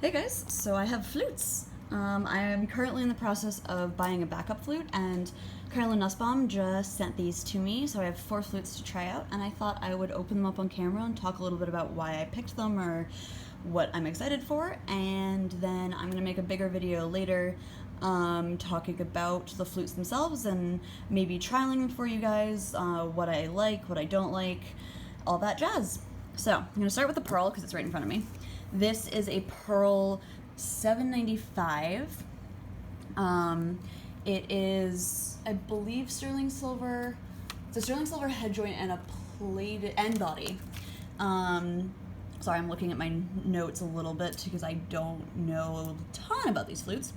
Hey guys, so I have flutes. I am currently in the process of buying a backup flute, and Carolyn Nussbaum just sent these to me, so I have 4 flutes to try out, and I thought I would open them up on camera and talk a little bit about why I picked them or what I'm excited for, and then I'm going to make a bigger video later talking about the flutes themselves and maybe trialing them for you guys, what I like, what I don't like, all that jazz. So I'm going to start with the pearl because it's right in front of me. This is a Pearl 795. It is, I believe, sterling silver. It's a sterling silver head joint and a plated end body. Sorry, I'm looking at my notes a little bit because I don't know a ton about these flutes.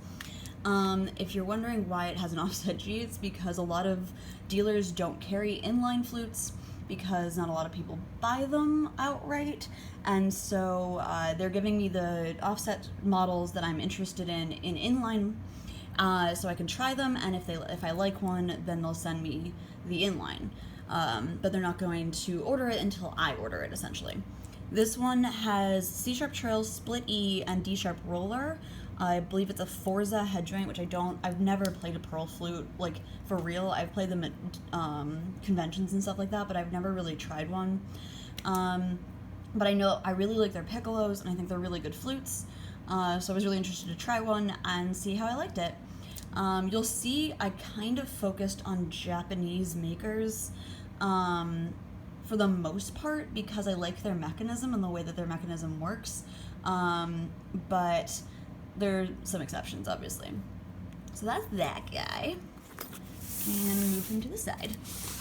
If you're wondering why it has an offset G, it's because a lot of dealers don't carry inline flutes because not a lot of people buy them outright, and so they're giving me the offset models that I'm interested in inline, so I can try them, and if I like one, then they'll send me the inline, but they're not going to order it until I order it, essentially. This one has C-sharp trill, split E, and D-sharp roller. I believe it's a Forza head joint, which I've never played a pearl flute, like, for real. I've played them at conventions and stuff like that, but I've never really tried one. But I really like their piccolos, and I think they're really good flutes. So I was really interested to try one and see how I liked it. You'll see I kind of focused on Japanese makers for the most part because I like their mechanism and the way that their mechanism works. But there are some exceptions, obviously. So that's that guy. And move him to the side.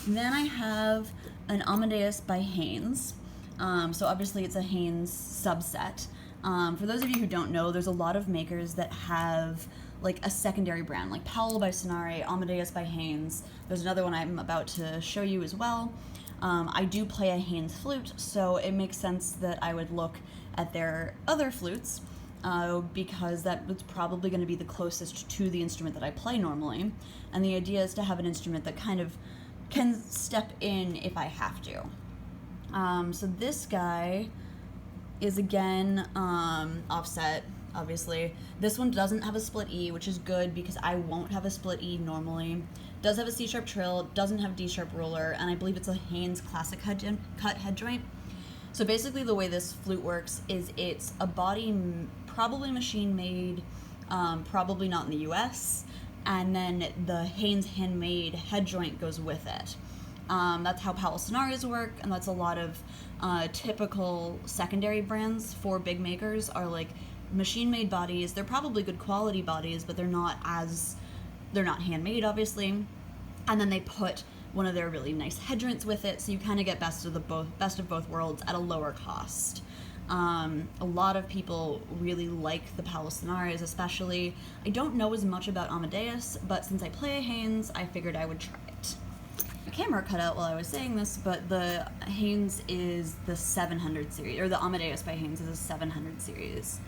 And then I have an Amadeus by Haynes. So obviously it's a Haynes subset. For those of you who don't know, there's a lot of makers that have like a secondary brand, like Powell by Sonare, Amadeus by Haynes. There's another one I'm about to show you as well. I do play a Haynes flute, so it makes sense that I would look at their other flutes, because that was probably going to be the closest to the instrument that I play normally. And the idea is to have an instrument that kind of can step in if I have to. So this guy is again offset, obviously. This one doesn't have a split E, which is good because I won't have a split E normally. Does have a C-sharp trill, doesn't have D-sharp roller, and I believe it's a Haynes classic cut head joint. So basically the way this flute works is it's a body probably machine made, probably not in the US, and then the Haynes handmade head joint goes with it. That's how Powell Sonares work, and that's a lot of typical secondary brands for big makers are like machine made bodies. They're probably good quality bodies, but they're not handmade, obviously. And then they put one of their really nice head joints with it, so you kind of get best of both worlds at a lower cost. A lot of people really like the Powell Sonares, especially. I don't know as much about Amadeus, but since I play a Haynes, I figured I would try it. My camera cut out while I was saying this, but the Haynes is the 700 series, or the Amadeus by Haynes is a 700 series.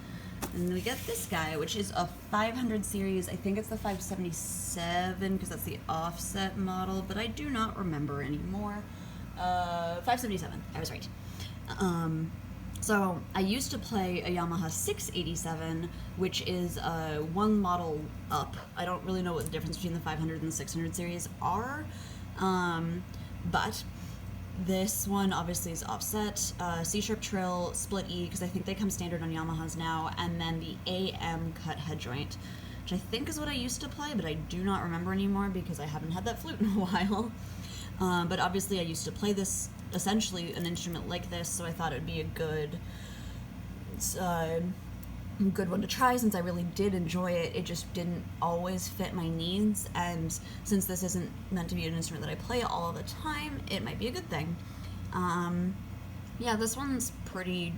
And then we get this guy, which is a 500 series. I think it's the 577 because that's the offset model, but I do not remember anymore. 577, I was right. So I used to play a Yamaha 687, which is one model up. I don't really know what the difference between the 500 and the 600 series are, but this one obviously is offset, C-sharp trill, split E, because I think they come standard on Yamahas now, and then the AM cut head joint, which I think is what I used to play, but I do not remember anymore because I haven't had that flute in a while. But obviously I used to play this, essentially an instrument like this, so I thought it would be a good one to try since I really did enjoy it. It just didn't always fit my needs, and since this isn't meant to be an instrument that I play all the time, it might be a good thing. Yeah, this one's pretty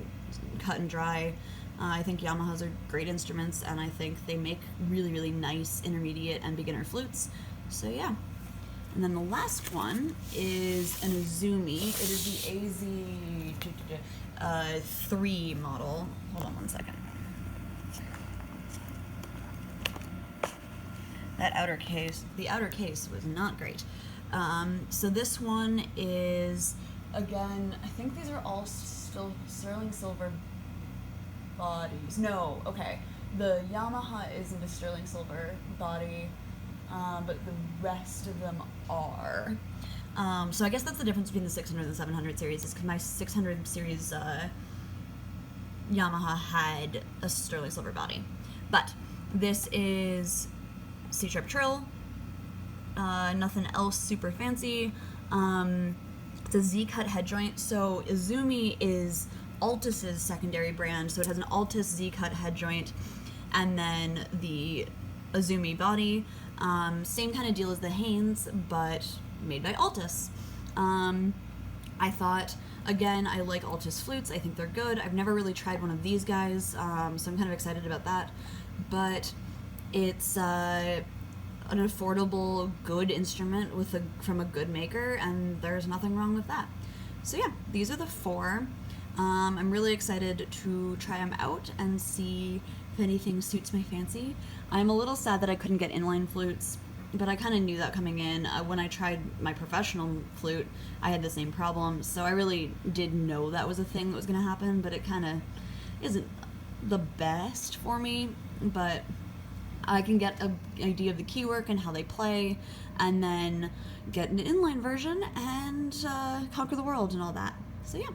cut and dry. I think Yamahas are great instruments, and I think they make really, really nice intermediate and beginner flutes. So yeah. And then the last one is an Izumi. It is the AZ3 model. Hold on one second. The outer case was not great. So this one is, again, I think these are all still sterling silver bodies. No, okay. The Yamaha isn't a sterling silver body, but the rest of them are. So I guess that's the difference between the 600 and the 700 series, is because my 600 series Yamaha had a sterling silver body. But this is C-sharp trill, nothing else super fancy. It's a Z-cut head joint, so Izumi is Altus's secondary brand, so it has an Altus Z-cut head joint, and then the Izumi body. Same kind of deal as the Haynes, but made by Altus. I thought, again, I like Altus flutes. I think they're good. I've never really tried one of these guys, so I'm kind of excited about that. But it's an affordable, good instrument from a good maker, and there's nothing wrong with that. So yeah, these are the 4. I'm really excited to try them out and see if anything suits my fancy. I'm a little sad that I couldn't get inline flutes, but I kind of knew that coming in. When I tried my professional flute, I had the same problem, so I really did know that was a thing that was going to happen, but it kind of isn't the best for me, but I can get an idea of the keywork and how they play, and then get an inline version and conquer the world and all that. So yeah.